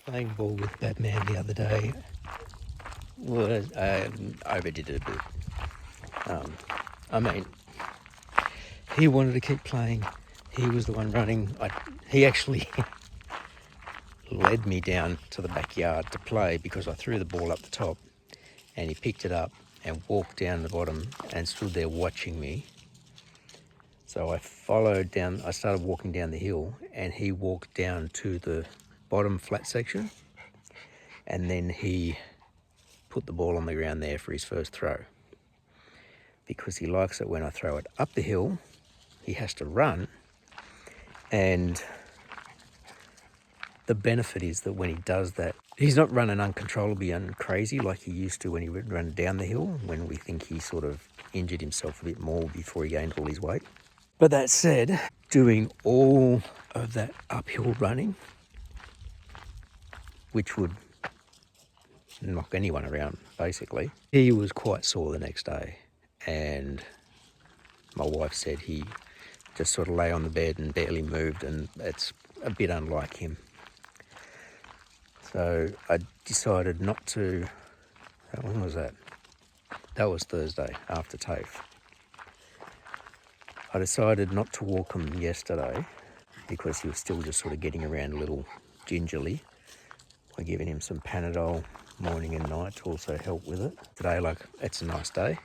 Playing ball with Batman the other day was, I overdid it a bit. I mean, he wanted to keep playing. He was the one running. He actually led me down to the backyard to play because I threw the ball up the top and he picked it up and walked down the bottom and stood there watching me. So I followed down, I started walking down the hill and he walked down to the bottom flat section and then he put the ball on the ground there for his first throw. Because he likes it when I throw it up the hill, he has to run, and the benefit is that when he does that, he's not running uncontrollably and crazy like he used to when he would run down the hill, when we think he sort of injured himself a bit more before he gained all his weight. But that said, doing all of that uphill running, which would knock anyone around basically, he was quite sore the next day. And my wife said he just sort of lay on the bed and barely moved, and it's a bit unlike him. So I decided not to, when was that? That was Thursday after TAFE. I decided not to walk him yesterday because he was still just sort of getting around a little gingerly. We're giving him some Panadol morning and night to also help with it. Today, like, it's a nice day.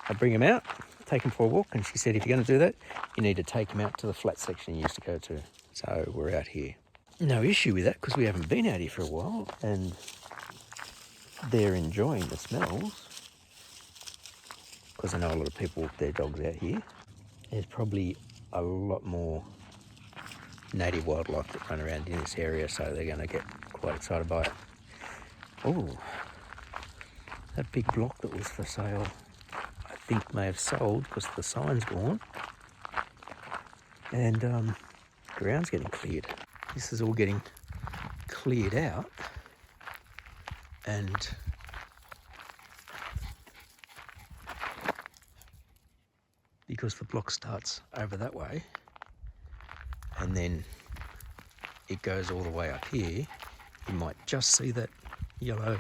I bring him out, take him for a walk, and she said, if you're going to do that, you need to take him out to the flat section you used to go to. So we're out here. No issue with that because we haven't been out here for a while and they're enjoying the smells because I know a lot of people walk their dogs out here. There's probably a lot more native wildlife that run around in this area, so they're going to get quite excited by it. Oh, that big block that was for sale, I think may have sold because the sign's gone and ground's getting cleared. This is all getting cleared out and because the block starts over that way and then it goes all the way up here, you might just see that yellow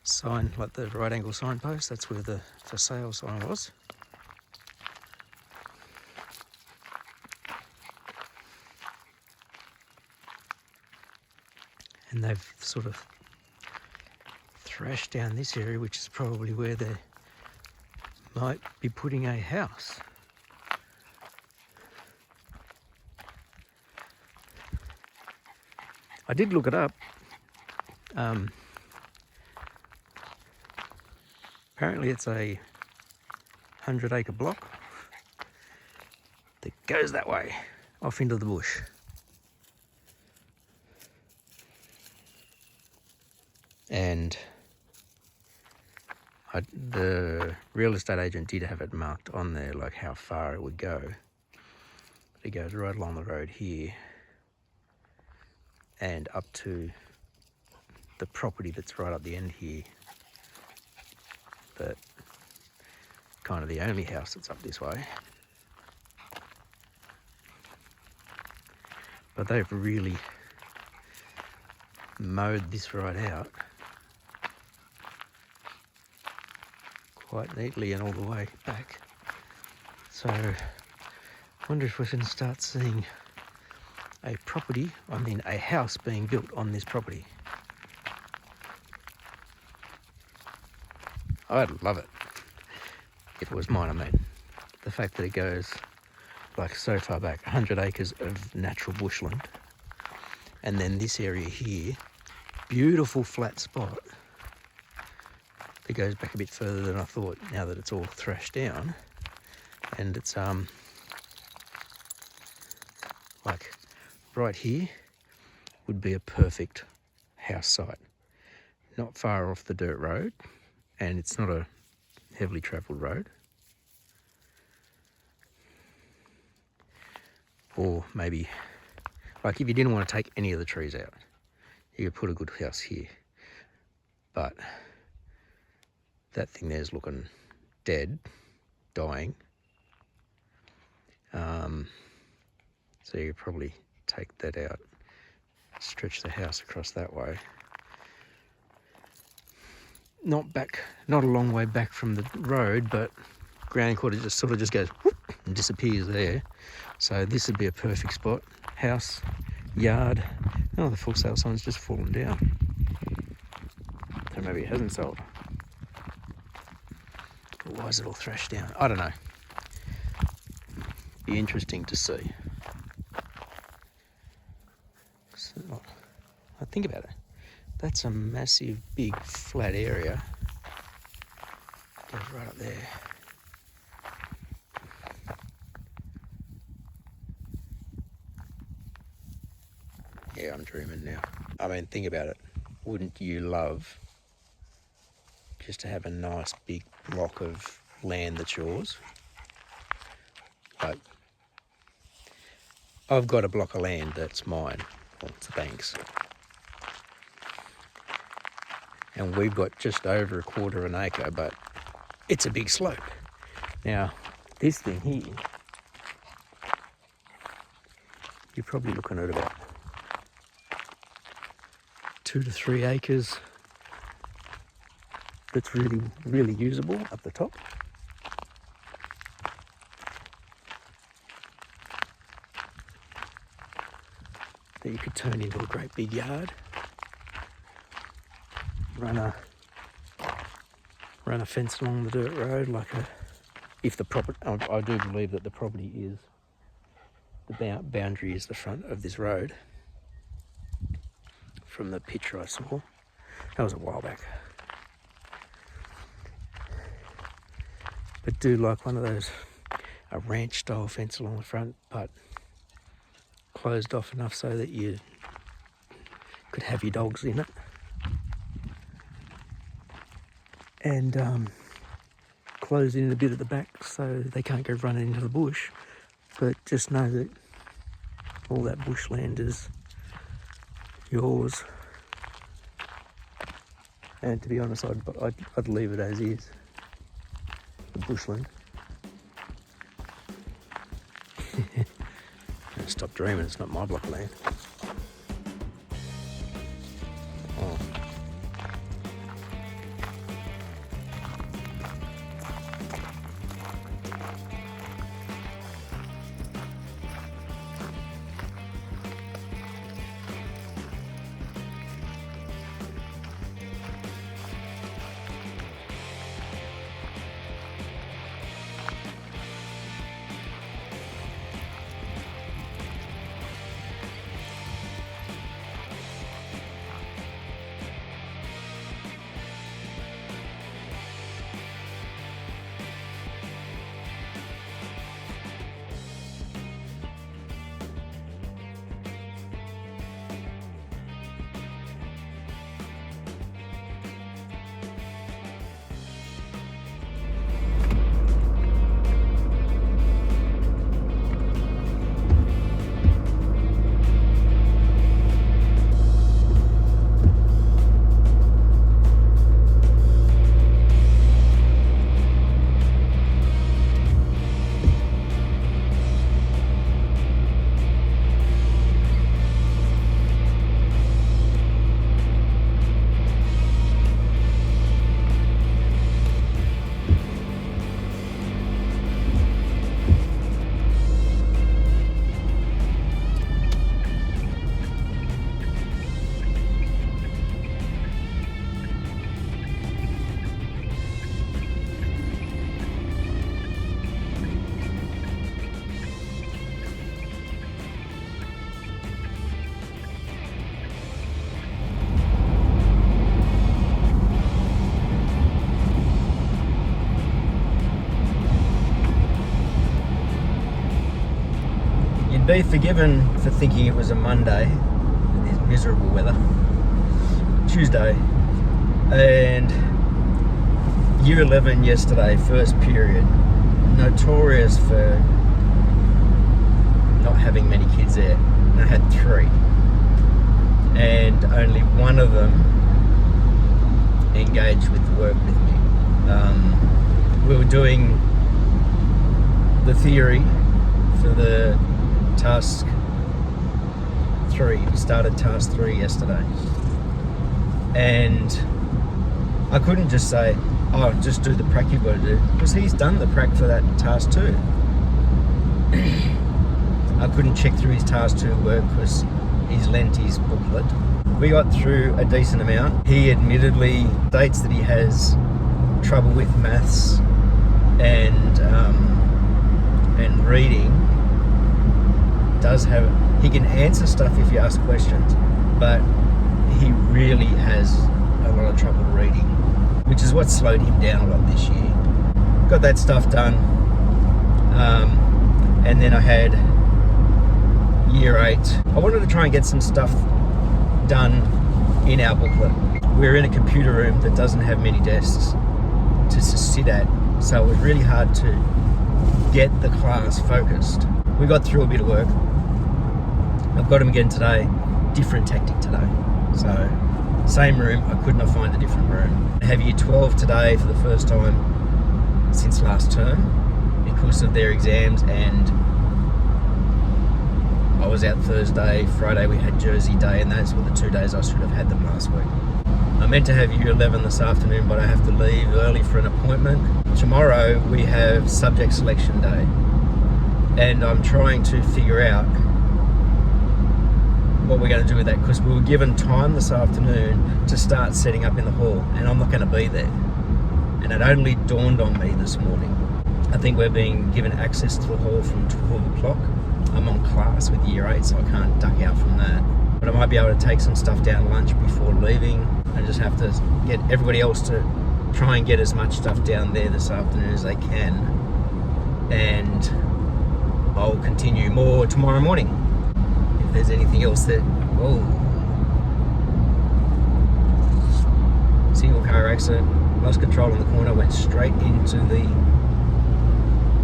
sign, like the right angle signpost. That's where the for sale sign was. And they've sort of thrashed down this area, which is probably where they might be putting a house. I did look it up. Apparently it's a 100-acre block that goes that way, off into the bush. And the real estate agent did have it marked on there, like how far it would go. But it goes right along the road here and up to the property that's right up the end here. But kind of the only house that's up this way. But they've really mowed this right out quite neatly and all the way back. So I wonder if we're going to start seeing a house being built on this property. I'd love it if it was mine. I mean, the fact that it goes like so far back, 100 acres of natural bushland, and then this area here, beautiful flat spot. It goes back a bit further than I thought now that it's all thrashed down, and it's like right here would be a perfect house site, not far off the dirt road, and it's not a heavily travelled road. Or maybe, like if you didn't want to take any of the trees out, you could put a good house here. But that thing there's looking dead, dying. So you could probably take that out stretch the house across that way. Not a long way back from the road, but ground quarter just sort of just goes whoop and disappears there. So this would be a perfect spot. House, yard. Oh, the full sale sign's just fallen down. So maybe it hasn't sold. But why is it all thrashed down? I don't know. Be interesting to see. So, I think about it. That's a massive, big, flat area. Goes right up there. Yeah, I'm dreaming now. I mean, think about it. Wouldn't you love just to have a nice big block of land that's yours? Like, I've got a block of land that's mine. Well, it's the bank's. And we've got just over 1/4 of an acre, but it's a big slope. Now, this thing here, you're probably looking at about 2 to 3 acres that's really, really usable up the top. That you could turn into a great big yard. Run a fence along the dirt road, like if the property, I do believe that the property is, the boundary is the front of this road. From the picture I saw, that was a while back. But do like one of those, a ranch style fence along the front, but closed off enough so that you could have your dogs in it. And closed in a bit at the back so they can't go running into the bush. But just know that all that bushland is yours. And to be honest, I'd leave it as is, the bushland. Stop dreaming, it's not my block of land. Oh. Be forgiven for thinking it was a Monday with this miserable weather. Tuesday, and year 11 yesterday, first period, notorious for not having many kids there. And I had 3, and only one of them engaged with the work with me. We were doing the theory for the task 3. We started task 3 yesterday. And I couldn't just say, oh, just do the prac you've got to do, because he's done the prac for that task 2. I couldn't check through his task 2 work because he's lent his booklet. We got through a decent amount. He admittedly states that he has trouble with maths and reading. He can answer stuff if you ask questions, but he really has a lot of trouble reading, which is what slowed him down a lot this year. Got that stuff done, and then I had year 8. I wanted to try and get some stuff done in our booklet. We're in a computer room that doesn't have many desks to sit at, so it was really hard to get the class focused. We got through a bit of work. I've got him again today, different tactic today. So, same room, I could not find a different room. I have year 12 today for the first time since last term because of their exams, and I was out Thursday, Friday we had Jersey Day, and those were the 2 days I should have had them last week. I meant to have year 11 this afternoon, but I have to leave early for an appointment. Tomorrow we have subject selection day, and I'm trying to figure out what we're going to do with that, because we were given time this afternoon to start setting up in the hall, and I'm not going to be there. And it only dawned on me this morning. I think we're being given access to the hall from 12 o'clock. I'm on class with year 8, so I can't duck out from that. But I might be able to take some stuff down lunch before leaving. I just have to get everybody else to try and get as much stuff down there this afternoon as they can. And I'll continue more tomorrow morning. If there's anything else that, single car accident, lost control in the corner, went straight into the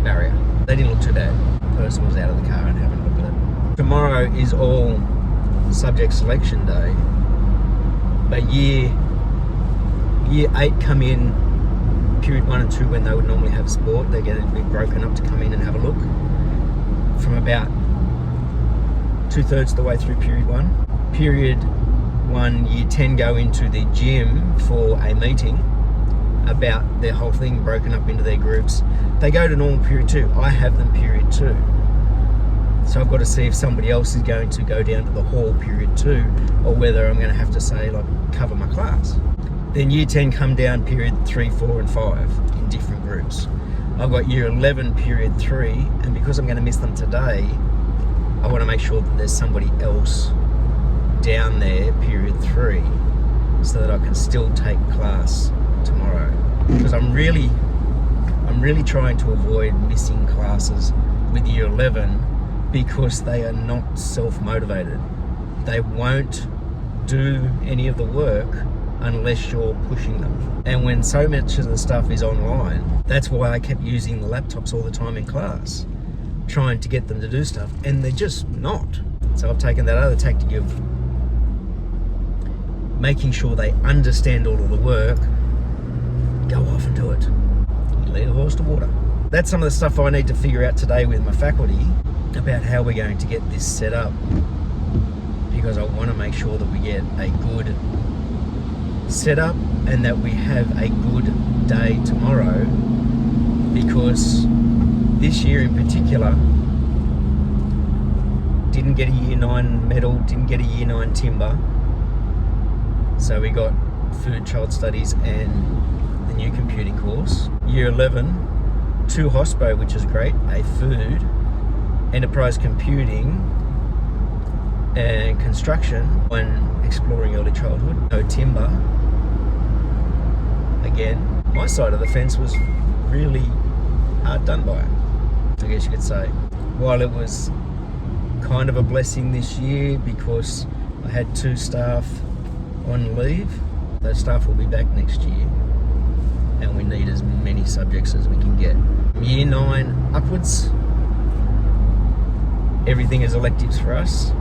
barrier. They didn't look too bad. The person was out of the car and having a look at it. Tomorrow is all subject selection day, but year 8 come in period 1 and 2 when they would normally have sport. They're going to be broken up to come in and have a look from about 2/3 of the way through period 1. Period 1, year 10 go into the gym for a meeting about their whole thing, broken up into their groups. They go to normal period 2. I have them period 2. So I've got to see if somebody else is going to go down to the hall period 2, or whether I'm going to have to say, like, cover my class. Then year 10 come down period 3, 4 and 5 in different groups. I've got year 11 period 3, and because I'm going to miss them today, I want to make sure that there's somebody else down there period 3 so that I can still take class tomorrow, because I'm really trying to avoid missing classes with year 11, because they are not self-motivated. They won't do any of the work unless you're pushing them. And when so much of the stuff is online, that's why I kept using the laptops all the time in class, trying to get them to do stuff, and they're just not. So I've taken that other tactic of making sure they understand all of the work, go off and do it. You lead a horse to water. That's some of the stuff I need to figure out today with my faculty about how we're going to get this set up, because I want to make sure that we get a good setup and that we have a good day tomorrow, because this year in particular didn't get a year 9 medal, didn't get a year 9 timber, so we got food, child studies and the new computing course. Year 11, 2 hospo, which is great, a food, enterprise computing and construction, 1 exploring early childhood, no timber. Again, my side of the fence was really hard done by, I guess you could say. While it was kind of a blessing this year because I had 2 staff on leave, those staff will be back next year, and we need as many subjects as we can get. Year 9 upwards, everything is electives for us,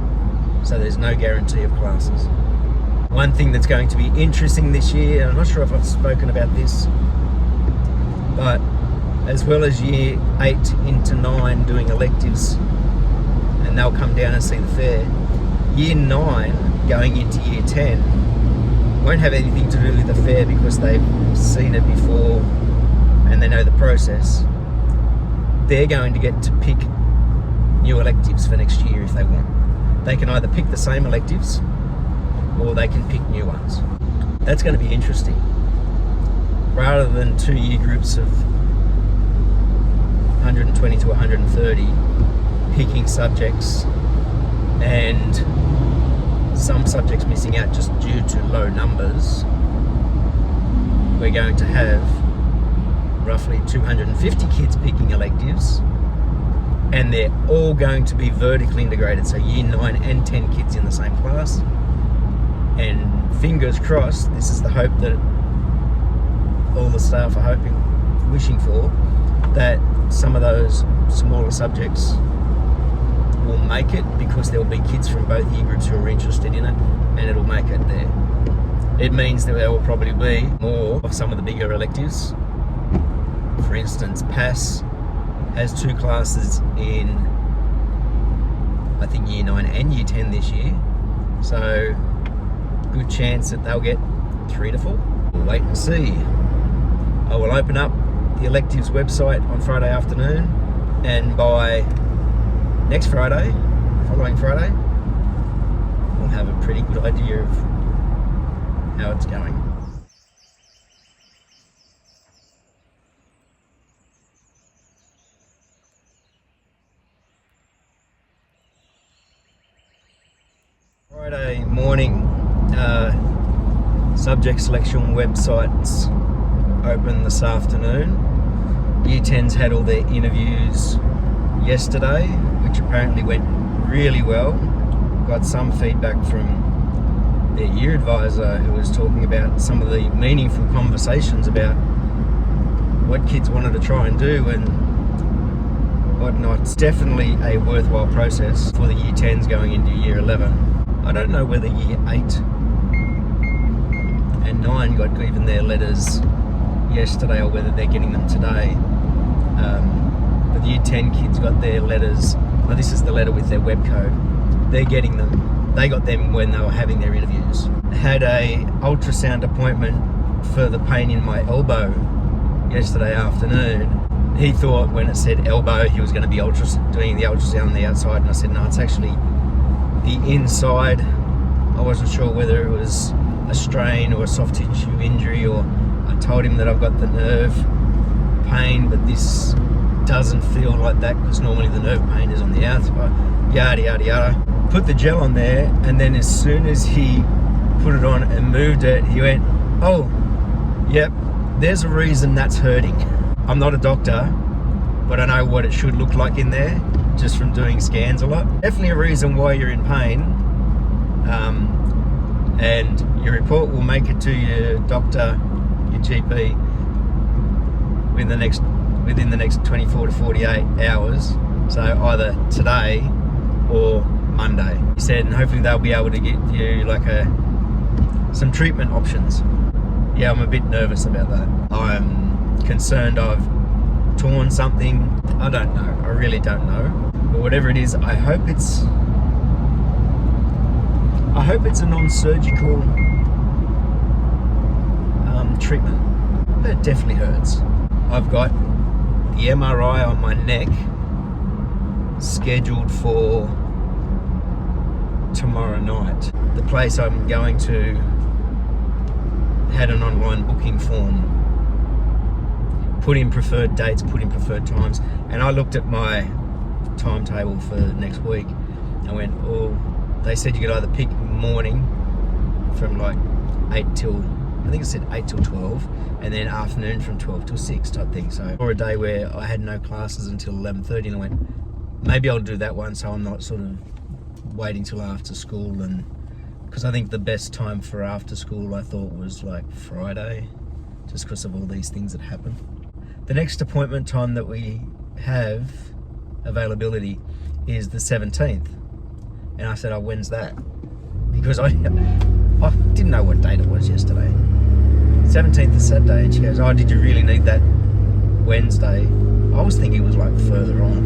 so there's no guarantee of classes. One thing that's going to be interesting this year, and I'm not sure if I've spoken about this, but as well as year 8 into 9 doing electives, and they'll come down and see the fair, year 9 going into year 10 won't have anything to do with the fair because they've seen it before and they know the process. They're going to get to pick new electives for next year if they want. They can either pick the same electives or they can pick new ones. That's going to be interesting. Rather than 2 year groups of 120 to 130 picking subjects and some subjects missing out just due to low numbers, we're going to have roughly 250 kids picking electives, and they're all going to be vertically integrated, so year 9 and 10 kids in the same class. And fingers crossed, this is the hope that all the staff are wishing for, that some of those smaller subjects will make it, because there'll be kids from both year groups who are interested in it, and it'll make it there. It means that there will probably be more of some of the bigger electives. For instance, PAS has 2 classes in, I think, year 9 and year 10 this year. So, good chance that they'll get 3 to 4. We'll wait and see. I will open up the electives website on Friday afternoon, and by next Friday, following Friday, we'll have a pretty good idea of how it's going. Friday morning, subject selection websites open this afternoon. Year 10's had all their interviews yesterday, which apparently went really well. Got some feedback from their year advisor, who was talking about some of the meaningful conversations about what kids wanted to try and do and whatnot. It's definitely a worthwhile process for the year 10s going into year 11. I don't know whether year 8 and 9 got even their letters yesterday or whether they're getting them today. But the year 10 kids got their letters. Well, this is the letter with their web code. They're getting them. They got them when they were having their interviews. Had a ultrasound appointment for the pain in my elbow yesterday afternoon. He thought when it said elbow, he was going to be doing the ultrasound on the outside, and I said no, it's actually the inside. I wasn't sure whether it was a strain or a soft tissue injury, or I told him that I've got the nerve pain, but this doesn't feel like that because normally the nerve pain is on the outside. Yada yada yada. Put the gel on there, and then as soon as he put it on and moved it, he went, oh, yep, there's a reason that's hurting. I'm not a doctor, but I know what it should look like in there just from doing scans a lot. Definitely a reason why you're in pain, and your report will make it to your doctor, your GP, within the next 24 to 48 hours. So either today or Monday. He said, and hopefully they'll be able to get you like some treatment options. Yeah, I'm a bit nervous about that. I'm concerned I've torn something. I don't know. I really don't know. But whatever it is, I hope it's a non-surgical treatment. But it definitely hurts. I've got the MRI on my neck scheduled for tomorrow night. The place I'm going to had an online booking form. Put in preferred dates, put in preferred times, and I looked at my timetable for next week and went, oh, they said you could either pick morning from like 8 till, I think it said 8 till 12, and then afternoon from 12 till 6 type thing. So for a day where I had no classes until 11:30, and I went, maybe I'll do that one so I'm not sort of waiting till after school. And because I think the best time for after school I thought was like Friday, just because of all these things that happen. The next appointment time that we have availability is the 17th. And I said, oh, when's that? Because I didn't know what date it was yesterday. 17th is Saturday. And she goes, oh, did you really need that Wednesday? I was thinking it was like further on.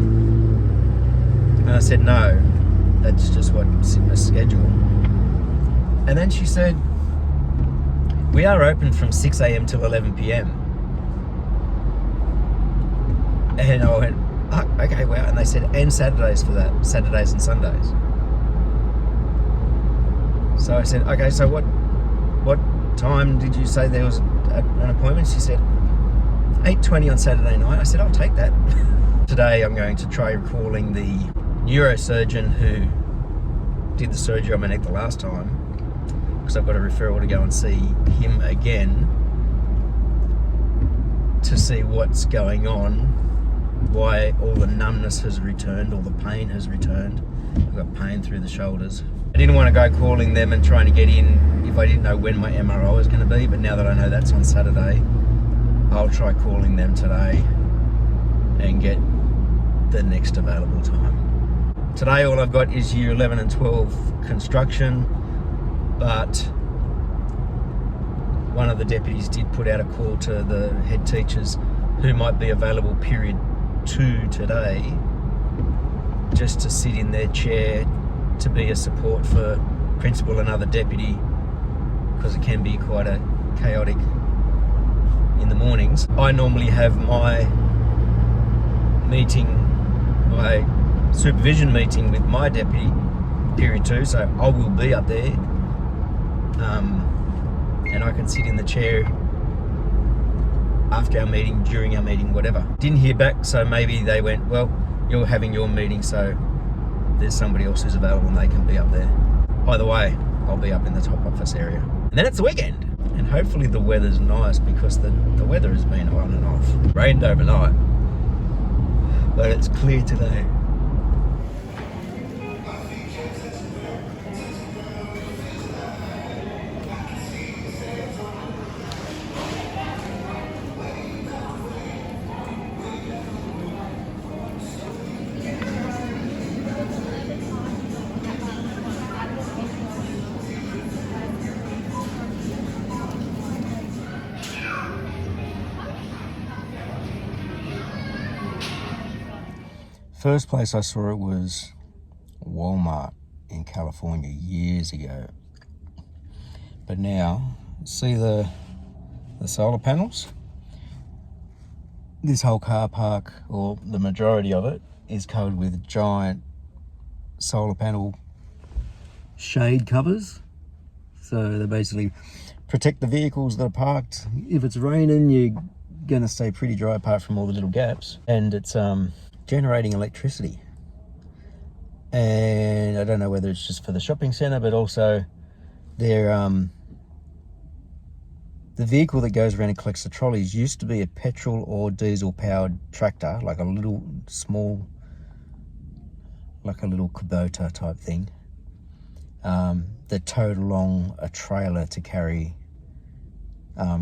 And I said, no. that's just what's in the schedule. And then she said, we are open from 6 a.m. till 11 p.m. And I went, oh, okay, wow. And they said, and Saturdays for that, Saturdays and Sundays. So I said, okay, so what time did you say there was an appointment? She said, 8:20 on Saturday night. I said, I'll take that. Today I'm going to try calling the neurosurgeon who did the surgery on my neck the last time, because I've got a referral to go and see him again to see what's going on, why all the numbness has returned, all the pain has returned. I've got pain through the shoulders. I didn't want to go calling them and trying to get in if I didn't know when my MRI was going to be, but now that I know that's on Saturday, I'll try calling them today and get the next available time. Today all I've got is year 11 and 12 construction, but one of the deputies did put out a call to the head teachers who might be available period 2 today, just to sit in their chair to be a support for principal and other deputy, because it can be quite a chaotic in the mornings. I normally have my meeting, my supervision meeting with my deputy period 2, so I will be up there, and I can sit in the chair after our meeting, during our meeting, whatever. Didn't hear back, so maybe they went, well, you're having your meeting, so there's somebody else who's available and they can be up there. Either way, I'll be up in the top office area. And then it's the weekend, and hopefully the weather's nice, because the weather has been on and off. Rained overnight, but it's clear today. First place I saw it was Walmart in California years ago. But now, see the solar panels? This whole car park, or the majority of it, is covered with giant solar panel shade covers. So they basically protect the vehicles that are parked. If it's raining, you're gonna stay pretty dry apart from all the little gaps. And it's generating electricity, and I don't know whether it's just for the shopping centre, but also they're the vehicle that goes around and collects the trolleys used to be a petrol or diesel powered tractor, like a little small, like a little Kubota type thing, that towed along a trailer to carry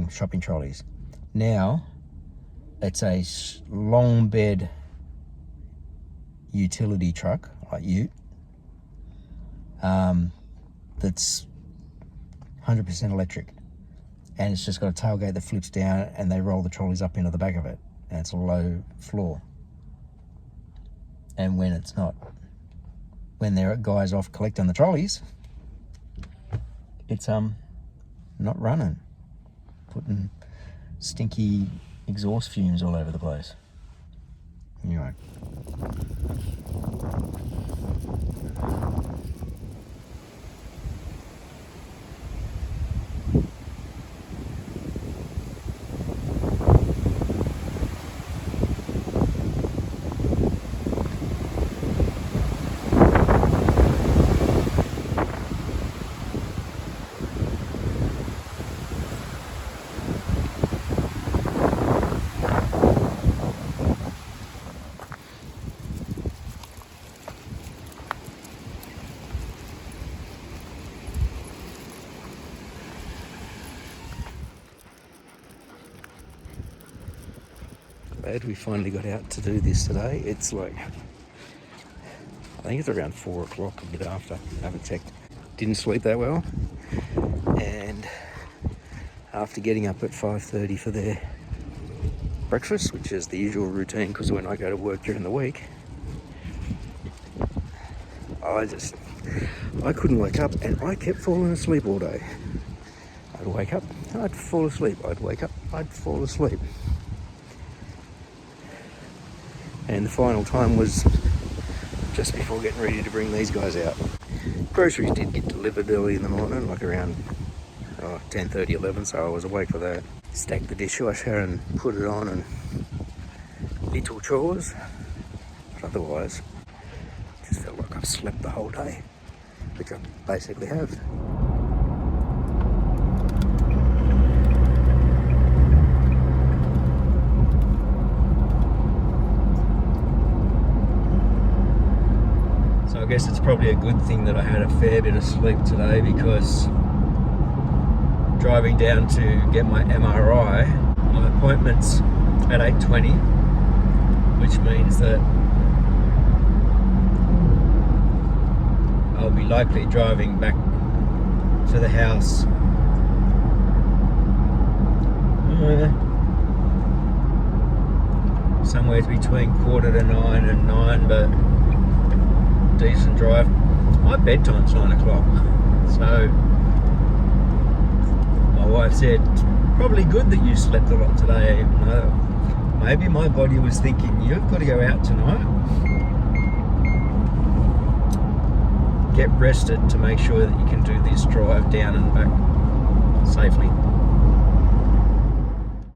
shopping trolleys. Now it's a long bed utility truck, like ute, that's 100% electric, and it's just got a tailgate that flips down and they roll the trolleys up into the back of it, and it's a low floor. And when there are guys off collecting the trolleys, it's not running, putting stinky exhaust fumes all over the place. Anyway. Glad we finally got out to do this today. It's like, I think it's around 4 o'clock, a bit after. I haven't checked. Didn't sleep that well. And after getting up at 5:30 for their breakfast, which is the usual routine because when I go to work during the week, I I couldn't wake up, and I kept falling asleep all day. I'd wake up, I'd fall asleep, I'd wake up, I'd fall asleep. And the final time was just before getting ready to bring these guys out. Groceries did get delivered early in the morning, like around 10:30, 11, so I was awake for that. Stacked the dishwasher and put it on, and little chores. But otherwise, just felt like I've slept the whole day, which I basically have. So I guess it's probably a good thing that I had a fair bit of sleep today, because driving down to get my MRI, my appointment's at 8:20, which means that I'll be likely driving back to the house somewhere between 8:45 and 9, but decent drive. My bedtime's 9 o'clock, so my wife said, probably good that you slept a lot today. Maybe my body was thinking, you've got to go out tonight, get rested to make sure that you can do this drive down and back safely.